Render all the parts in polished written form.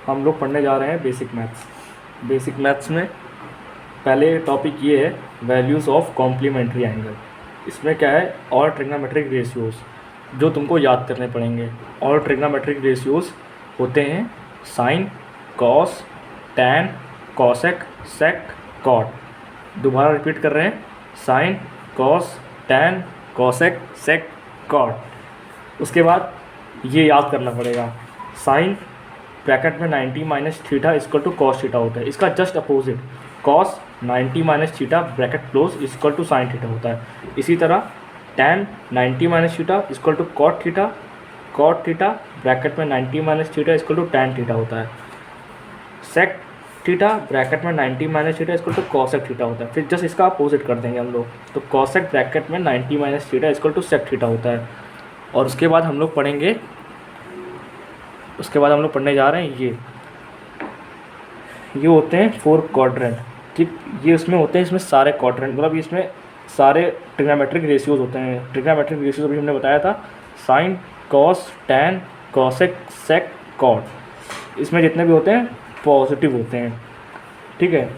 हम लोग पढ़ने जा रहे हैं बेसिक मैथ्स। बेसिक मैथ्स में पहले टॉपिक ये है वैल्यूज़ ऑफ कॉम्प्लीमेंट्री एंगल। इसमें क्या है, और ट्रिग्नोमेट्रिक रेशियोज़ जो तुमको याद करने पड़ेंगे। और ट्रिग्नोमेट्रिक रेशियोज़ होते हैं साइन, कॉस, टैन, कॉसेक, सेक, कॉट। दोबारा रिपीट कर रहे हैं, साइन, कॉस, टैन, कॉसेक, सेक, कॉट। उसके बाद ये याद करना पड़ेगा, साइन ब्रैकेट में 90 minus theta equal to cos theta होता है। इसका just opposite cos 90 minus theta bracket close equal to sine theta होता है। इसी तरह tan 90 minus theta equal to cot theta bracket में 90 minus theta equal to tan theta होता है। सेक थीटा ब्रैकेट में 90 minus theta equal to cosec theta होता है। फिर जस्ट इसका अपोजिट कर देंगे हम लोग, तो कॉसेक ब्रैकेट में 90 minus theta equal to sec theta होता है। और उसके बाद हम लोग पढ़ेंगे, उसके बाद हम लोग पढ़ने जा रहे हैं ये होते हैं 4 क्वाड्रेंट। ठीक, ये इसमें होते हैं, इसमें सारे क्वाड्रेंट मतलब इसमें सारे ट्रिग्नोमेट्रिक रेशियोज़ होते हैं। ट्रिग्नोमेट्रिक रेशियोज़ अभी हमने बताया था, साइन, कॉस, टैन, कॉसेक, सेक, कॉट। इसमें जितने भी होते हैं पॉजिटिव होते हैं, ठीक है।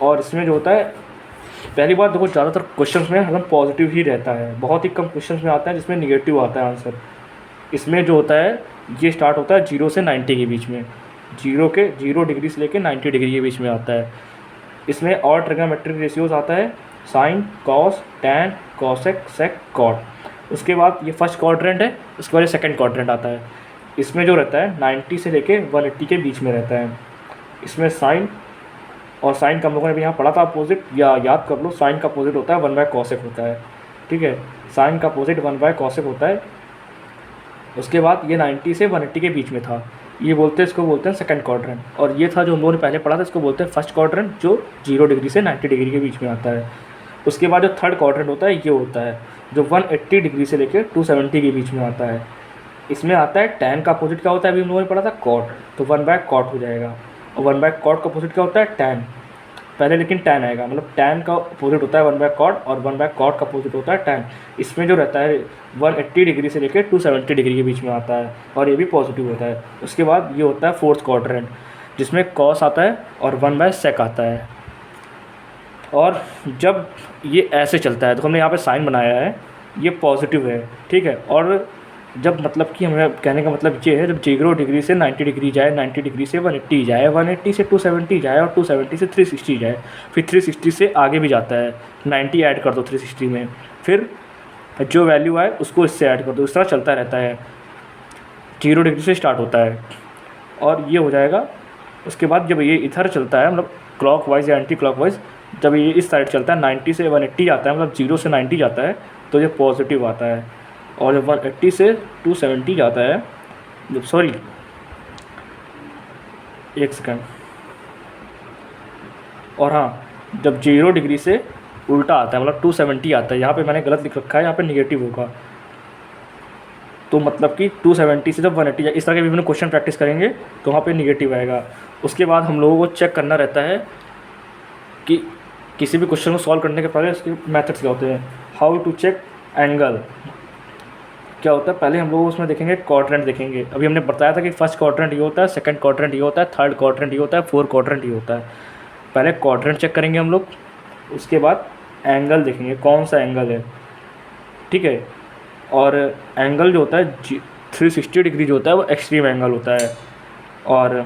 और इसमें जो होता है, पहली बात देखो, ज़्यादातर क्वेश्चंस में हमें पॉजिटिव ही रहता है, बहुत ही कम क्वेश्चंस में आता है जिसमें निगेटिव आता है आंसर। इसमें जो होता है ये स्टार्ट होता है 0 से 90 के बीच में, 0 डिग्री से लेकर 90 डिग्री के बीच में आता है। इसमें और ट्रिग्नोमेट्रिक रेशियोज आता है साइन, कॉस, टैन, कॉसेक, सेक, कॉट। उसके बाद ये फर्स्ट क्वाड्रेंट है, उसके बाद ये सेकंड क्वाड्रेंट आता है। इसमें जो रहता है 90 से लेके 180 के बीच में रहता है। इसमें साइन, और साइन का हम लोगों ने भी यहाँ पढ़ा था अपोजिट, या याद कर लो, साइन का अपोजिट होता है 1 बाय कॉसेक होता है, ठीक है। साइन का अपोजिट 1 बाय कॉसेक होता है। उसके बाद ये 90 से 180 के बीच में था, ये बोलते हैं, इसको बोलते हैं सेकंड क्वाड्रेंट। और ये था जो हम लोगों ने पहले पढ़ा था, इसको बोलते हैं फर्स्ट क्वाड्रेंट, जो 0 डिग्री से 90 डिग्री के बीच में आता है। उसके बाद जो थर्ड क्वाड्रेंट होता है ये होता है जो 180 डिग्री से लेकर 270 के बीच में आता है। इसमें आता है टैन का अपोजिट क्या होता है, अभी हम लोगों ने पढ़ा था कॉट, तो 1 बाय कॉट हो जाएगा। और 1 बाय कॉट का अपोजिट क्या होता है, टैन। पहले लेकिन टैन आएगा, मतलब टैन का अपोजिट होता है 1 बाय कॉट, और 1 बाय कॉट का अपोजिट होता है टैन। इसमें जो रहता है 180 डिग्री से लेकर 270 डिग्री के बीच में आता है, और ये भी पॉजिटिव होता है। उसके बाद ये होता है फोर्थ क्वाड्रेंट, जिसमें कॉस आता है और 1 बाय सेक आता है। और जब ये ऐसे चलता है, तो हमने यहाँ पे साइन बनाया है, ये पॉजिटिव है, ठीक है। और जब मतलब कि हमें कहने का मतलब ये है, जब 0 डिग्री से 90 डिग्री जाए, 90 डिग्री से 180 जाए, 180 से 270 जाए, और 270 से 360 जाए, फिर 360 से आगे भी जाता है, 90 ऐड कर दो 360 में, फिर जो वैल्यू आए उसको इससे ऐड कर दो, इस तरह चलता रहता है। 0 डिग्री से स्टार्ट होता है और ये हो जाएगा। उसके बाद जब ये इधर चलता है, मतलब क्लॉक वाइज या एंटी क्लॉक वाइज, जब ये इस साइड चलता है 90 से 180 आता है, मतलब 0 से 90 जाता है, तो ये पॉजिटिव आता है। और जब 180 से 270 जाता है, जब सॉरी एक सेकंड, और हाँ, जब 0 डिग्री से उल्टा आता है, मतलब 270 आता है, यहाँ पे मैंने गलत लिख रखा है, यहाँ पे निगेटिव होगा, तो मतलब कि 270 से जब 180 जाए, इस तरह के भी क्वेश्चन प्रैक्टिस करेंगे तो वहाँ पे निगेटिव आएगा। उसके बाद हम लोगों को चेक करना रहता है कि किसी भी क्वेश्चन को सॉल्व करने के पहले उसके मेथड्स क्या होते हैं। हाउ टू चेक एंगल क्या होता है, पहले हम लोग उसमें देखेंगे क्वाड्रेंट देखेंगे। अभी हमने बताया था कि फर्स्ट क्वाड्रेंट ये होता है, सेकंड क्वाड्रेंट ये होता है, थर्ड क्वाड्रेंट ये होता है, फोर्थ क्वाड्रेंट ये होता है। पहले क्वाड्रेंट चेक करेंगे हम लोग, उसके बाद एंगल देखेंगे कौन सा एंगल है, ठीक है। और एंगल जो होता है 360 डिग्री जो होता है वो एक्सट्रीम एंगल होता है। और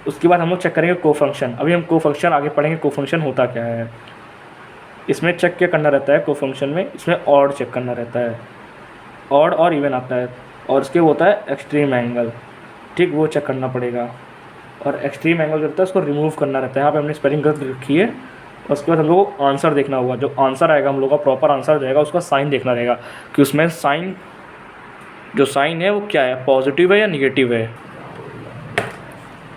उसके बाद हम लोग चेक करेंगे कोफंक्शन। अभी हम कोफंक्शन आगे पढ़ेंगे, कोफंक्शन होता क्या है। इसमें चेक क्या करना रहता है कोफंक्शन में, इसमें ऑड चेक करना रहता है, ऑड और इवन आता है। और इसके वो होता है एक्सट्रीम एंगल, ठीक, वो चेक करना पड़ेगा। और एक्सट्रीम एंगल जो होता है उसको रिमूव करना रहता है। यहाँ पे हमने स्पेलिंग गलत रखी है। और उसके बाद हम लोग को आंसर देखना होगा, जो आंसर आएगा हम लोग का प्रॉपर आंसर जाएगा, उसका साइन देखना रहेगा कि उसमें साइन, जो साइन है वो क्या है, पॉजिटिव है या निगेटिव है।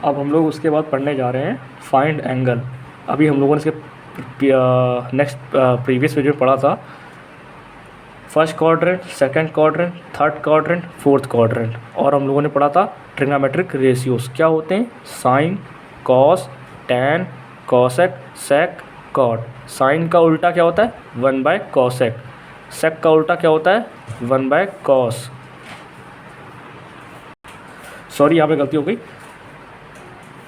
अब हम लोग उसके बाद पढ़ने जा रहे हैं फाइंड एंगल। अभी हम लोगों ने इसके नेक्स्ट प्रीवियस वीडियो में पढ़ा था first quadrant, second quadrant, third quadrant, fourth quadrant. और हम लोगों ने पढ़ा था ट्रिग्नोमेट्रिक रेशियोज क्या होते हैं, साइन, कॉस, टैन, कॉसेक, सेक, कॉट। साइन का उल्टा क्या होता है, 1 बाय कॉसेक। सेक का उल्टा क्या होता है, 1 बाय कॉस। सॉरी यहाँ पे गलती हो गई,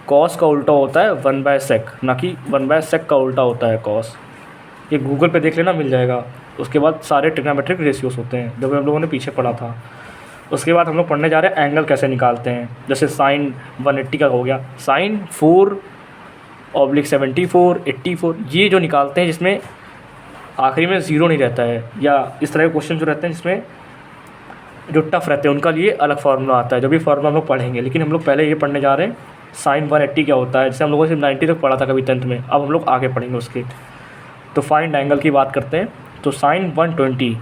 कॉस का उल्टा होता है 1/sec, ना कि 1/sec का उल्टा होता है कॉस। ये गूगल पे देख लेना, मिल जाएगा। उसके बाद सारे ट्रिग्नोमेट्रिक रेशियोज़ होते हैं जो हम लोगों ने पीछे पढ़ा था। उसके बाद हम लोग पढ़ने जा रहे हैं एंगल कैसे निकालते हैं। जैसे साइन 180 का हो गया, साइन 4/74, 84, ये जो निकालते हैं जिसमें आखिरी में ज़ीरो नहीं रहता है, या इस तरह के क्वेश्चन जो रहते हैं जिसमें जो टफ रहते हैं उनका लिए अलग फार्मूला आता है, जो भी फार्मूला हम लोग पढ़ेंगे। लेकिन हम लोग पहले ये पढ़ने जा रहे हैं साइन 180 क्या होता है, जैसे हम लोगों ने सिर्फ 90 तक पढ़ा था कभी 10th में, अब हम लोग आगे पढ़ेंगे उसके। तो फाइंड एंगल की बात करते हैं। तो साइन 120,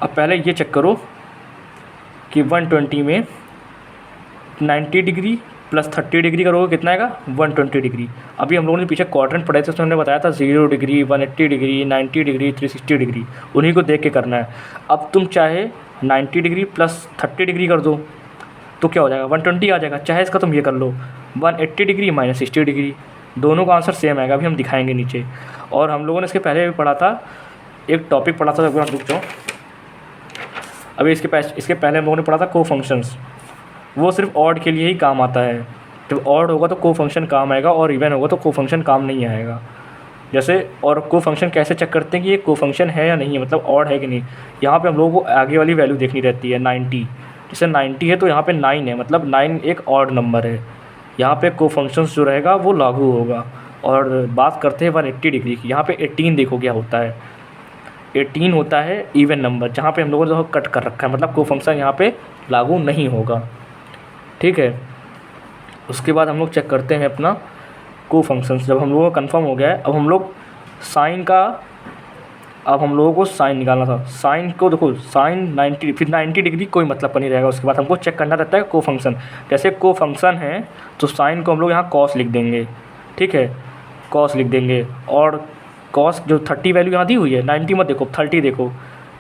अब पहले ये चेक करो कि 120 में 90 डिग्री प्लस 30 डिग्री करोगे कितना आएगा, 120 डिग्री। अभी हम लोगों ने पीछे क्वाड्रेंट पढ़े थे, उसमें हमने बताया था 0 डिग्री, 180 डिग्री, 90 डिग्री, 360 डिग्री, उन्हीं को देख के करना है। अब तुम चाहे 90 डिग्री प्लस 30 डिग्री कर दो तो क्या हो जाएगा, 120 आ जाएगा। चाहे इसका तुम ये कर लो 180 डिग्री माइनस 60 डिग्री, दोनों का आंसर सेम आएगा। अभी हम दिखाएंगे नीचे। और हम लोगों ने इसके पहले भी पढ़ा था, एक टॉपिक पढ़ा था, रुक जाओ। अभी इसके पहले हम लोगों ने पढ़ा था को फंक्शंस, वो सिर्फ ऑड के लिए ही काम आता है। जब ऑड होगा तो को फंक्शन काम आएगा, और इवन होगा तो को फंक्शन काम नहीं आएगा। जैसे, और को फंक्शन कैसे चेक करते हैं कि ये को फंक्शन है या नहीं है, मतलब ऑड है कि नहीं। यहाँ पे हम लोगों को आगे वाली वैल्यू देखनी रहती है 90। जैसे 90 है तो यहाँ पे 9 है, मतलब 9 एक ऑड नंबर है। यहाँ पे को फंक्शंस जो रहेगा वो लागू होगा। और बात करते हैं 180 डिग्री की। यहाँ पे 18 देखो क्या होता है, 18 होता है इवन नंबर, जहाँ पे हम लोगों ने जो कट कर रखा है, मतलब को फंक्शन यहाँ पे लागू नहीं होगा। ठीक है। उसके बाद हम लोग चेक करते हैं अपना को फंक्शंस। जब हम लोगों का कन्फर्म हो गया है, अब हम लोग साइन का, अब हम लोगों को साइन निकालना था। साइन को देखो, साइन 90, फिर 90 डिग्री कोई मतलब का नहीं रहेगा। उसके बाद हमको चेक करना रहता है को फंक्शन। जैसे को फंक्शन है तो साइन को हम लोग यहाँ कॉस लिख देंगे। ठीक है, कॉस लिख देंगे। और कॉस जो 30 वैल्यू यहाँ दी हुई है, 90 मत देखो 30 देखो,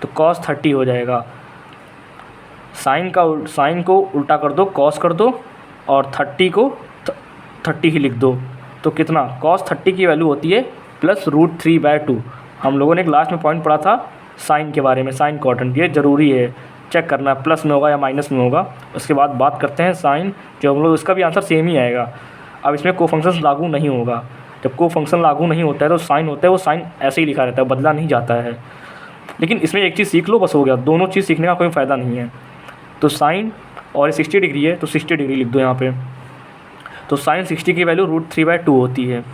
तो कॉस 30 हो जाएगा। साइन को उल्टा कर दो, कॉस कर दो, और 30 को 30 ही लिख दो। तो कितना, कॉस 30 की वैल्यू होती है +√3/2। हम लोगों ने एक लास्ट में पॉइंट पढ़ा था साइन के बारे में, साइन कॉटेंट, ये ज़रूरी है चेक करना, प्लस में होगा या माइनस में होगा। उसके बाद बात करते हैं साइन, जो हम लोग उसका भी आंसर सेम ही आएगा। अब इसमें को फंक्शन लागू नहीं होगा। जब को फंक्शन लागू नहीं होता है तो साइन होता है, वो साइन ऐसे ही लिखा रहता है, बदला नहीं जाता है। लेकिन इसमें एक चीज़ सीख लो, बस हो गया। दोनों चीज़ सीखने का कोई फ़ायदा नहीं है। तो साइन, और 60 डिग्री है तो 60 डिग्री लिख दो यहाँ पे। तो साइन 60 की वैल्यू √3/2 होती है।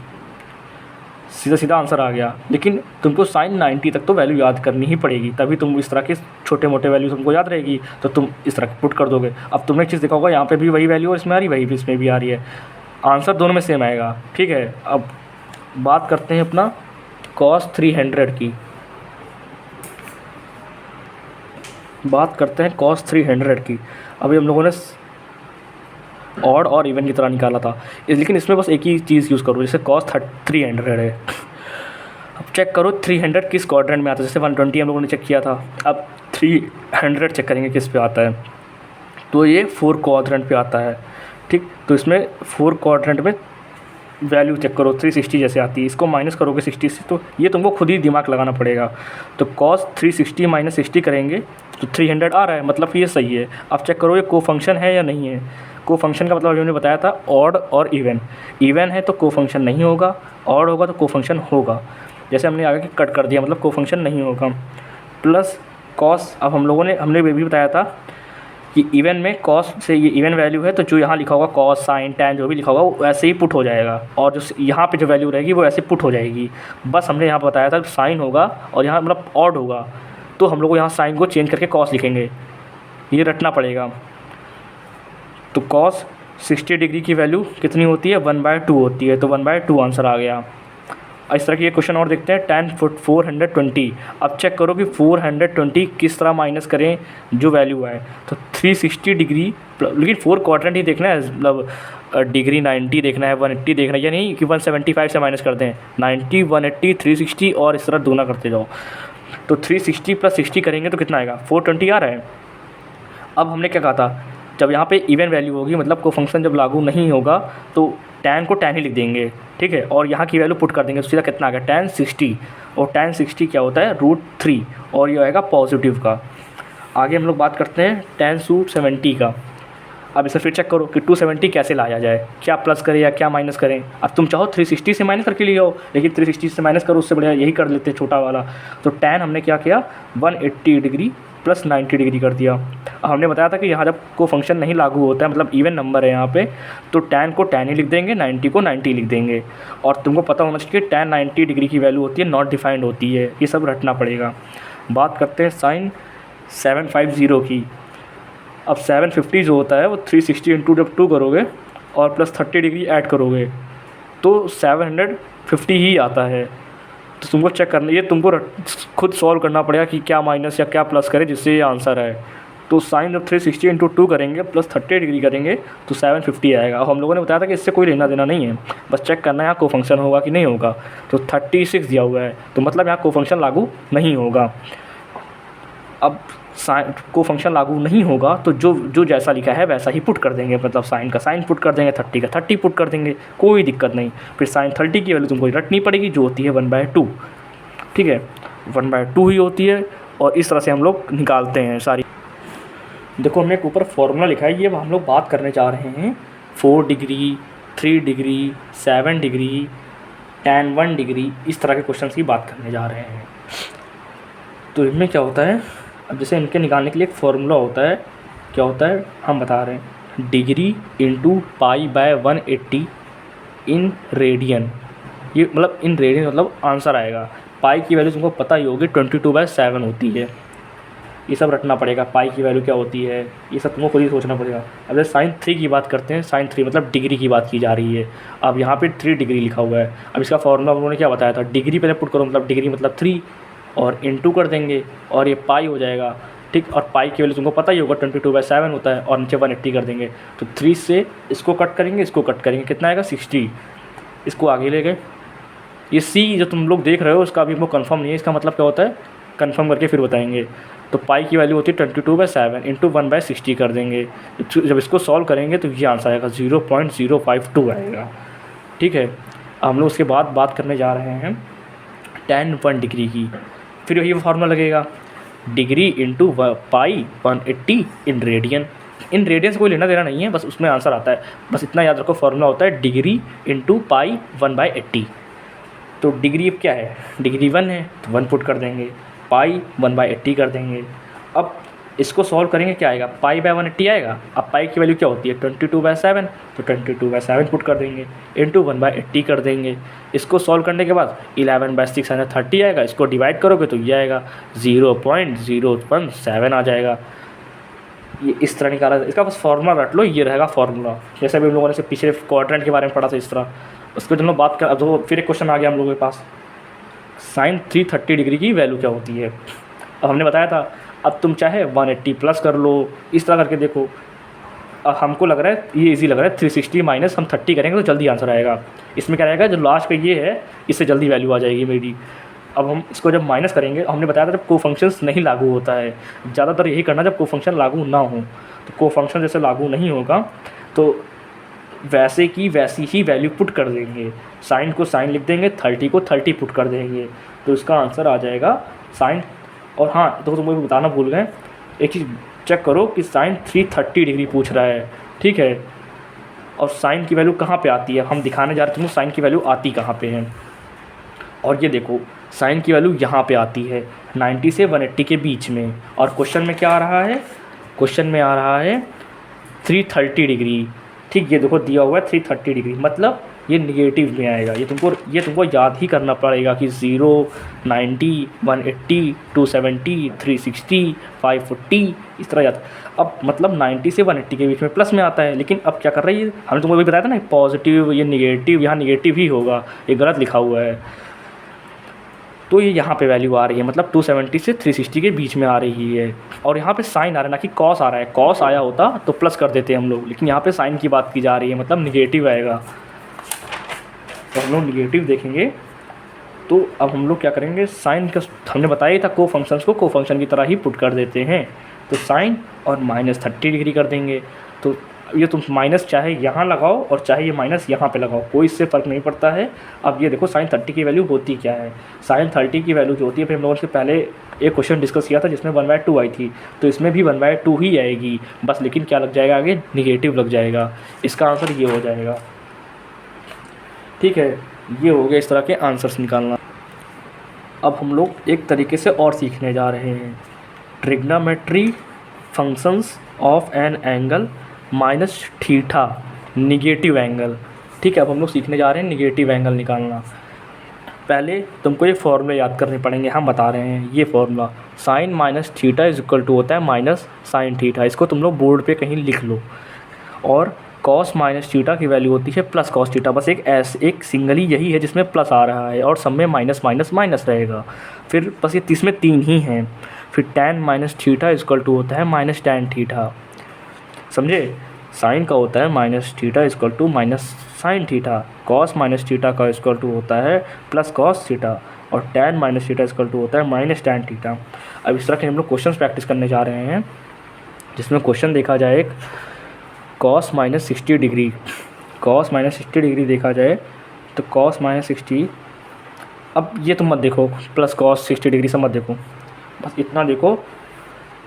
सीधा सीधा आंसर आ गया। लेकिन तुमको साइन 90 तक तो वैल्यू याद करनी ही पड़ेगी, तभी तुम इस तरह के छोटे मोटे वैल्यू तुमको याद रहेगी, तो तुम इस तरह पुट कर दोगे। अब तुमने एक चीज़ देखा होगा, यहाँ पे भी वही वैल्यू और इसमें आ रही, वही भी इसमें भी आ रही है, आंसर दोनों में सेम आएगा। ठीक है। अब बात करते हैं अपना cos 300 की। बात करते हैं cos 300 की। अभी हम लोगों ने ऑड और इवन की तरह निकाला था, लेकिन इसमें बस एक ही चीज़ यूज़ करो, जैसे cos 300 है। अब चेक करो 300 किस क्वाड्रेंट में आता है। जैसे 120 हम लोगों ने चेक किया था, अब 300 चेक करेंगे किस पे आता है। तो ये 4 क्वाड्रेंट पे आता है। ठीक, तो इसमें 4 क्वाड्रेंट में वैल्यू चेक करो, 360 जैसे आती है, इसको माइनस करोगे 60 से, तो ये तुमको खुद ही दिमाग लगाना पड़ेगा। तो cos 360 माइनस 60 करेंगे तो 300 आ रहा है, मतलब ये सही है। अब चेक करो ये को फंक्शन है या नहीं है। को फंक्शन का मतलब अभी हमने बताया था ऑड और इवन। इवन है तो को फंक्शन नहीं होगा, ऑड होगा तो को फंक्शन होगा। जैसे हमने आगे कट कर दिया, मतलब को फंक्शन नहीं होगा। प्लस कॉस, अब हमने ये भी बताया था कि इवन में कॉस से ये इवन वैल्यू है, तो जो यहाँ लिखा होगा कॉस साइन टैन जो भी लिखा होगा वो वैसे ही पुट हो जाएगा, और जो यहाँ पे जो वैल्यू रहेगी वो ऐसे पुट हो जाएगी। बस हमने यहाँ बताया था साइन होगा और यहाँ मतलब ऑड होगा, तो हम लोग को यहाँ साइन को चेंज करके कॉस लिखेंगे, ये रटना पड़ेगा। तो कॉस 60 डिग्री की वैल्यू कितनी होती है, 1/2 होती है, तो 1/2 आंसर आ गया। इस तरह की एक क्वेश्चन और देखते हैं, tan 420। अब चेक करो कि 420 किस तरह माइनस करें जो वैल्यू आए। तो 360 डिग्री, लेकिन 4 क्वाड्रेंट ही देखना है, मतलब डिग्री 90 देखना है, 180 देखना है, या नहीं कि 175 से माइनस करते हैं। 90, 180, 360 और इस तरह दूना करते जाओ। तो 360 + 60 करेंगे तो कितना आएगा, 420 आ रहा है। अब हमने क्या कहा था, जब यहाँ पे इवन वैल्यू होगी, मतलब को फंक्शन जब लागू नहीं होगा, तो tan को tan ही लिख देंगे। ठीक है, और यहाँ की वैल्यू पुट कर देंगे, तो सीधा कितना आ गया, tan 60। और tan 60 क्या होता है, √3, और ये आएगा पॉजिटिव का। आगे हम लोग बात करते हैं tan 70 का। अब इसे फिर चेक करो कि 270 कैसे लाया जाए, क्या प्लस करें या क्या माइनस करें। अब तुम चाहो 360 से माइनस करके ले आओ, लेकिन 360 से माइनस करो उससे बढ़िया यही कर लेते हैं छोटा वाला। तो tan हमने क्या किया 180 डिग्री प्लस 90 डिग्री कर दिया। अब हमने बताया था कि यहाँ जब को फंक्शन नहीं लागू होता है, मतलब इवन नंबर है यहाँ पे, तो tan को tan ही लिख देंगे, 90 को 90 लिख देंगे। और तुमको पता होना चाहिए कि tan 90 डिग्री की वैल्यू होती है नॉट डिफाइंड होती है, ये सब रटना पड़ेगा। बात करते हैं साइन 750 की। अब 750 जो होता है वो 360 इंटू जब 2 करोगे और प्लस 30 डिग्री ऐड करोगे तो 750 ही आता है। तो तुमको चेक करना, ये तुमको खुद सॉल्व करना पड़ेगा कि क्या माइनस या क्या प्लस करें जिससे ये आंसर है। तो साइन जब 360 इंटू 2 करेंगे प्लस 30 डिग्री करेंगे तो 750 आएगा। अब हम लोगों ने बताया था कि इससे कोई लेना देना नहीं है, बस चेक करना है यहाँ को फंक्शन होगा कि नहीं होगा। तो 36 दिया हुआ है तो मतलब यहाँ को फंक्शन लागू नहीं होगा। अब साइन को फंक्शन लागू नहीं होगा तो जो जैसा लिखा है वैसा ही पुट कर देंगे, मतलब साइन का साइन पुट कर देंगे, 30 का 30 पुट कर देंगे, कोई दिक्कत नहीं। फिर साइन 30 की वैल्यू तुमको रटनी पड़ेगी जो होती है 1/2, ठीक है, 1/2 ही होती है। और इस तरह से हम लोग निकालते हैं सारी। देखो हमने एक ऊपर फॉर्मूला लिखा है, ये हम लोग बात करने जा रहे हैं 4 degree, 3 degree, 7 degree, tan 1 degree, इस तरह के क्वेश्चन की बात करने जा रहे हैं। तो इनमें क्या होता है, अब जैसे इनके निकालने के लिए एक फार्मूला होता है, क्या होता है हम बता रहे हैं, डिग्री इंटू π/180 इन रेडियन। ये मतलब इन रेडियन मतलब आंसर आएगा। पाई की वैल्यू तुमको पता ही होगी 22/7 होती है, ये सब रटना पड़ेगा। पाई की वैल्यू क्या होती है ये सब तुमको खुद ही सोचना पड़ेगा। अब जैसे साइन 3 की बात करते हैं, साइन 3 मतलब डिग्री की बात की जा रही है। अब यहाँ पे 3 डिग्री लिखा हुआ है। अब इसका फॉर्मूला उन्होंने क्या बताया था, डिग्री पहले पुट करो, मतलब डिग्री मतलब 3 और इंटू कर देंगे और ये पाई हो जाएगा, ठीक। और पाई की वैल्यू तुमको पता ही होगा 22/7 होता है और नीचे 180 कर देंगे। तो 3 से इसको कट करेंगे, इसको कट करेंगे, कितना आएगा 60, इसको आगे ले गए। ये सी जो तुम लोग देख रहे हो उसका अभी हमको कंफर्म नहीं है, इसका मतलब क्या होता है कंफर्म करके फिर बताएंगे। तो पाई की वैल्यू होती है 22/7 इंटू 1/60 कर देंगे। जब इसको सॉल्व करेंगे तो ये आंसर आएगा 0.052 आएगा, ठीक है। हम लोग उसके बाद बात करने जा रहे हैं tan 1 डिग्री की। फिर यही फार्मूला लगेगा, degree into π/180 in radian. In radian से कोई लेना देना नहीं है, बस उसमें आंसर आता है। बस इतना याद रखो, फार्मूला होता है डिग्री इंटू π/180। तो डिग्री अब क्या है, डिग्री 1 है तो 1 पुट कर देंगे, पाई 1/80 कर देंगे। अब इसको सॉल्व करेंगे, क्या आएगा π/180 आएगा। अब पाई की वैल्यू क्या होती है 22/7, तो 22/7 पुट कर देंगे, इंटू 1/80 कर देंगे। इसको सॉल्व करने के बाद 11/630 आएगा, इसको डिवाइड करोगे तो ये आएगा 0.017 आ जाएगा। ये इस तरह निकाला, इसका बस फार्मूला रट लो, ये रहेगा फार्मूला। जैसे अभी हम लोगों ने पिछले क्वाड्रेंट के बारे में पढ़ा था इस तरह। उसको जब हम बात कर, अब तो फिर एक क्वेश्चन आ गया हम लोगों के पास, साइन 330 डिग्री की वैल्यू क्या होती है। अब हमने बताया था, अब तुम चाहे 180 प्लस कर लो, इस तरह करके देखो। अब हमको लग रहा है ये इजी लग रहा है, 360 माइनस हम 30 करेंगे तो जल्दी आंसर आएगा। इसमें क्या रहेगा, जो लास्ट का ये है इससे जल्दी वैल्यू आ जाएगी मेरी। अब हम इसको जब माइनस करेंगे, हमने बताया था जब को फंक्शंस नहीं लागू होता है, ज़्यादातर यही करना जब को फंक्शन लागू ना हो। तो को फंक्शन जैसे लागू नहीं होगा तो वैसे की वैसी ही वैल्यू पुट कर देंगे। साइन को साइन लिख देंगे, 30 को 30 पुट कर देंगे, तो इसका आंसर आ जाएगा साइन। और हाँ तो तुम मुझे बताना भूल गए, एक चीज़ चेक करो कि साइन 330 डिग्री पूछ रहा है, ठीक है। और साइन की वैल्यू कहाँ पे आती है, हम दिखाने जा रहे थे तुमको साइन की वैल्यू आती कहाँ पे है। और ये देखो साइन की वैल्यू यहाँ पे आती है 90 से 180 के बीच में। और क्वेश्चन में क्या आ रहा है, क्वेश्चन में आ रहा है 330 डिग्री, ठीक। ये देखो दिया हुआ है 330 डिग्री, मतलब ये निगेटिव में आएगा। ये तुमको याद ही करना पड़ेगा कि 0, 90, 180, 270, 360, 540 इस तरह याद। अब मतलब 90 से 180 के बीच में प्लस में आता है, लेकिन अब क्या कर रहा है ये, हमने तुमको भी बताया था ना पॉजिटिव, ये निगेटिव, यहाँ निगेटिव ही होगा, ये गलत लिखा हुआ है। तो ये यहाँ पे वैल्यू आ रही है, मतलब 270 से 360 के बीच में आ रही है। और यहाँ पे साइन आ रहा है ना कि कॉस आ रहा है, कॉस आया होता तो प्लस कर देते हम लोग, लेकिन यहाँ पे साइन की बात की जा रही है, मतलब निगेटिव आएगा। तो हम लोग निगेटिव देखेंगे। तो अब हम लोग क्या करेंगे, साइन का हमने बताया ही था को फंक्शंस को को फंक्शन की तरह ही पुट कर देते हैं। तो साइन और -30 डिग्री कर देंगे। तो ये तुम माइनस चाहे यहाँ लगाओ और चाहे ये माइनस यहाँ पे लगाओ, कोई इससे फ़र्क नहीं पड़ता है। अब ये देखो साइन 30 की वैल्यू होती क्या है। साइन 30 की वैल्यू जो होती है, फिर हम लोगों ने पहले एक क्वेश्चन डिस्कस किया था जिसमें 1/2 आई थी, तो इसमें भी 1/2 ही आएगी बस, लेकिन क्या लग जाएगा आगे, निगेटिव लग जाएगा। इसका आंसर ये हो जाएगा। ठीक है, ये हो गया इस तरह के आंसर्स निकालना। अब हम लोग एक तरीके से और सीखने जा रहे हैं, trigonometry functions of an angle minus theta negative angle. ठीक है, अब हम लोग सीखने जा रहे हैं निगेटिव एंगल निकालना। पहले तुमको ये फॉर्मूले याद करने पड़ेंगे, हम बता रहे हैं। ये formula sine minus theta is equal to होता है माइनस साइन थीटा, इसको तुम लोग बोर्ड पे कहीं लिख लो। और कॉस माइनस थीटा की वैल्यू होती है प्लस कॉस थीटा, बस एक सिंगल ही यही है जिसमें प्लस आ रहा है, और सब में माइनस माइनस माइनस रहेगा। फिर बस ये इसमें 3 ही हैं। फिर tan minus theta is equal to होता है माइनस टैन थीटा, समझे। साइन का होता है minus theta is equal to minus sine theta, cos minus theta का इज इक्वल टू होता है प्लस कॉस थीटा, और tan minus theta is equal to होता है माइनस टैन थीटा। अब इस तरह के हम लोग क्वेश्चन प्रैक्टिस करने जा रहे हैं, जिसमें क्वेश्चन देखा जाए एक cos minus 60 degree, cos minus 60 degree देखा जाए तो कॉस माइनस 60, अब ये तुम मत देखो प्लस कॉस 60 डिग्री से मत देखो, बस इतना देखो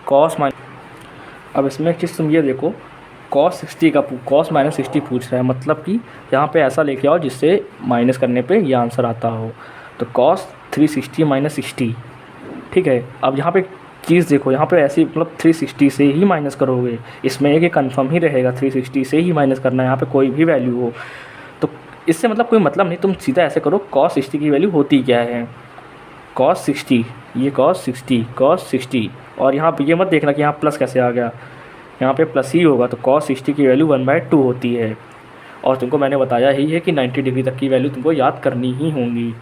कॉस माइनस। अब इसमें एक चीज़ तुम ये देखो, कॉस 60 का कॉस माइनस 60 पूछ रहा है, मतलब कि यहाँ पे ऐसा लेके आओ जिससे माइनस करने पे ये आंसर आता हो। तो कॉस 360 माइनस 60, ठीक है। अब यहाँ पे चीज़ देखो, यहाँ पे ऐसी मतलब 360 से ही माइनस करोगे, इसमें एक कन्फर्म ही रहेगा 360 से ही माइनस करना है, यहाँ पे कोई भी वैल्यू हो तो इससे मतलब कोई मतलब नहीं। तुम सीधा ऐसे करो, कॉस 60 की वैल्यू होती क्या है, कॉस 60, ये कॉस 60, और यहाँ पे ये मत देखना कि यहाँ प्लस कैसे आ गया, यहाँ पे प्लस ही होगा। तो कॉस 60 की वैल्यू 1/2 होती है, और तुमको मैंने बताया ही है कि 90 डिग्री तक की वैल्यू तुमको याद करनी ही होंगी।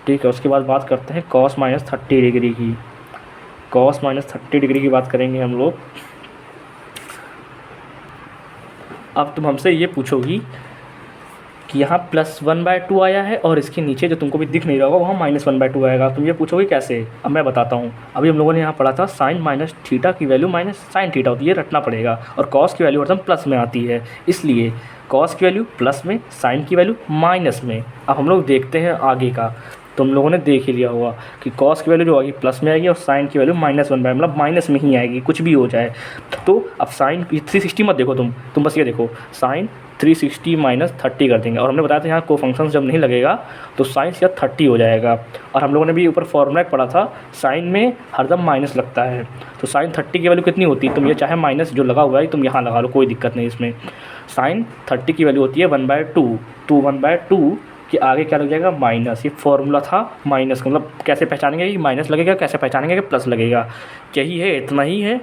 ठीक है, उसके बाद बात करते हैं कॉस माइनस 30 डिग्री की। कॉस माइनस 30 डिग्री की बात करेंगे हम लोग। अब तुम हमसे ये पूछोगी कि यहाँ प्लस 1/2 आया है और इसके नीचे जो तुमको भी दिख नहीं रहा होगा वहाँ माइनस 1/2 आएगा। तुम ये पूछोगे कैसे, अब मैं बताता हूँ। अभी हम लोगों ने यहाँ पढ़ा था साइन माइनस थीटा की वैल्यू माइनस साइन थीटा होती है, ये रटना पड़ेगा, और कॉस की वैल्यू हरदम प्लस में आती है, इसलिए कॉस की वैल्यू प्लस में, साइन की वैल्यू माइनस में। अब हम लोग देखते हैं आगे का, तुम लोगों ने देख ही लिया होगा कि कॉस की वैल्यू जो आएगी प्लस में आएगी और साइन की वैल्यू -1/, मतलब माइनस में ही आएगी, कुछ भी हो जाए। तो अब साइन 360 मत देखो तुम बस ये देखो साइन 360 माइनस 30 कर देंगे, और हमने बताया था यहाँ को फंक्शन जब नहीं लगेगा तो साइन सीधा 30 हो जाएगा। और हम लोगों ने भी ऊपर फॉर्मूला पढ़ा था, साइन में हरदम माइनस लगता है, तो साइन 30 की वैल्यू कितनी होती है, तुम ये चाहे माइनस जो लगा हुआ है तुम यहाँ लगा लो, कोई दिक्कत नहीं इसमें। साइन 30 की वैल्यू होती है 1/2, तो 1/2 कि आगे क्या लग जाएगा माइनस, ये फॉर्मूला था माइनस का, मतलब कैसे पहचानेंगे कि माइनस लगेगा, कैसे पहचानेंगे कि प्लस लगेगा, यही है, इतना ही है।